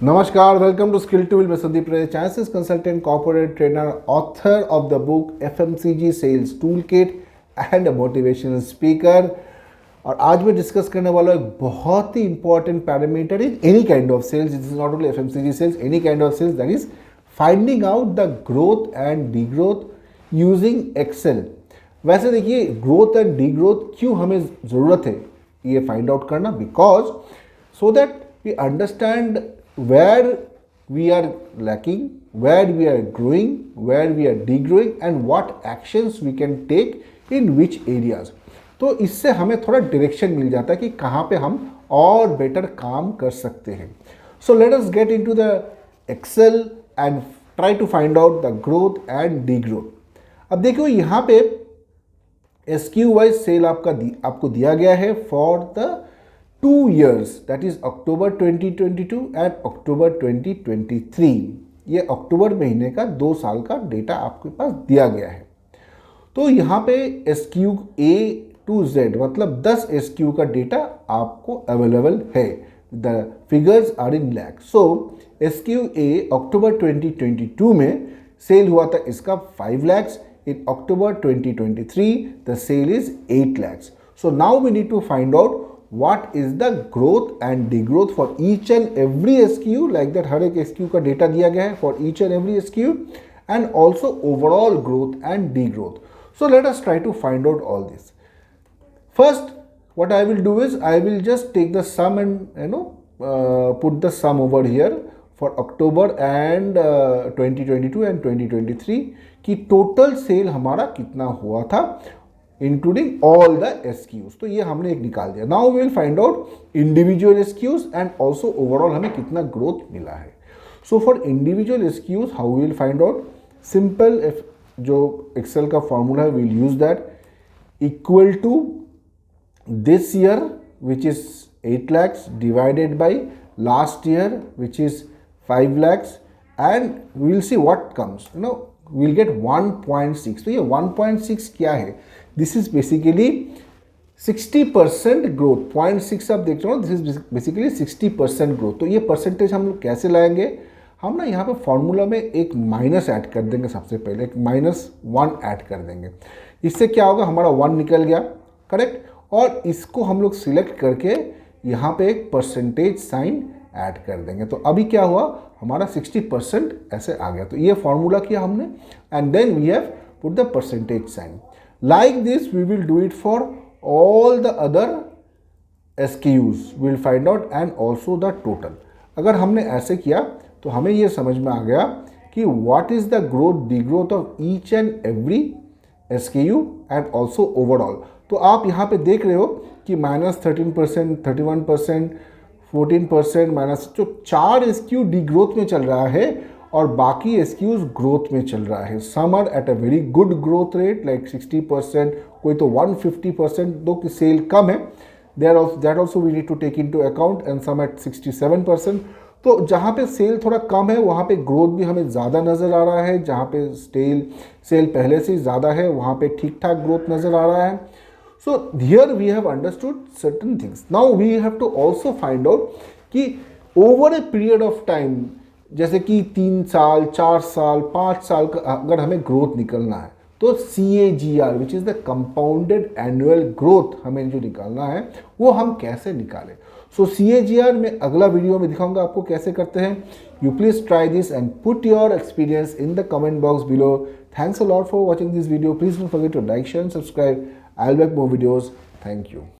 Namaskar, welcome to Skill Tool with Sandeep Ray, Chances Consultant, Corporate Trainer, author of the book FMCG Sales Toolkit and a Motivational Speaker. और आज मैं discuss करने वाला एक बहुत ही important parameter in any kind of sales. It is not only FMCG sales, any kind of sales, that is finding out the growth and degrowth using excel. वैसे देखिए, ग्रोथ एंड डी ग्रोथ क्यों हमें ज़रूरत है ये find out करना, because so that we understand where we are lacking, where we are growing, where we are degrowing and what actions we can take in which areas. तो इससे हमें थोड़ा डायरेक्शन मिल जाता है कि कहाँ पे हम और बेटर काम कर सकते हैं. So let us get into the Excel and try to find out the growth and degrowth. अब देखो यहाँ पे SKU वाइज सेल आपको दिया गया है for the 2 years, that is October 2022 and October 2023. ये अक्टूबर महीने का 2 साल का डेटा आपके पास दिया गया है. तो यहाँ पे SKU A to Z मतलब 10 SKU का डेटा आपको अवेलेबल है. The figures are in lakhs. So SKU A October 2022 में सेल हुआ था इसका 5 lakhs. In October 2023 the sale is 8 lakhs. So now we need to find out what is the growth and degrowth for each and every SKU, like that हर एक SKU का data दिया गया है for each and every SKU and also overall growth and degrowth. So let us try to find out all this. First, what I will do is I will just take the sum and put the sum over here for October and 2022 and 2023 कि total sale हमारा कितना हुआ था including all the SKUs. तो ये हमने एक निकाल दिया. Now we will find out individual SKUs and also overall हमें कितना ग्रोथ मिला है. So for individual SKUs how we will find out, simple जो एक्सेल का फॉर्मूला है we will use that, equal to this year which is 8 lakhs divided by last year which is 5 lakhs and we will see what comes. We will get 1.6. तो ये 1.6 क्या है? This is basically 60% growth. 0.6 आप देख रहे हो, this is basically 60% growth. तो ये परसेंटेज हम लोग कैसे लाएंगे? हम ना यहाँ पे फॉर्मूला में एक माइनस ऐड कर देंगे. सबसे पहले एक -1 ऐड कर देंगे. इससे क्या होगा, हमारा 1 निकल गया, करेक्ट. और इसको हम लोग सिलेक्ट करके यहाँ पे एक परसेंटेज साइन ऐड कर देंगे. तो अभी क्या हुआ, हमारा 60% ऐसे आ गया. तो ये फॉर्मूला किया हमने and then we have put the percentage sign. Like this we will do it for all the other SKUs. We will find out and also the total. अगर हमने ऐसे किया तो हमें ये समझ में आ गया कि what is the growth degrowth of each and every SKU and also overall. तो आप यहाँ पे देख रहे हो कि -13%, 31%, 14% माइनस, जो 4 SKU डिग्रोथ में चल रहा है और बाकी SKUs ग्रोथ में चल रहा है. Some are at a very good growth rate like 60%, कोई तो 150%, दो की सेल कम है. That also we need to take into account and some at 67%. तो जहाँ पे सेल थोड़ा कम है वहाँ पे ग्रोथ भी हमें ज़्यादा नज़र आ रहा है. जहाँ पे सेल पहले से ज़्यादा है वहाँ पे ठीक ठाक ग्रोथ नज़र आ रहा है. So here we have understood certain things. Now we have to also find out कि over a period of time, जैसे कि 3 साल, 4 साल, 5 साल का अगर हमें ग्रोथ निकलना है तो CAGR which is the compounded annual growth हमें जो निकालना है वो हम कैसे निकालें. सो CAGR में अगला वीडियो में दिखाऊंगा आपको कैसे करते हैं. You please try this and put your experience in the comment box below. Thanks a lot for watching this video. Please don't forget to like, share and subscribe. I will make more videos. Thank you.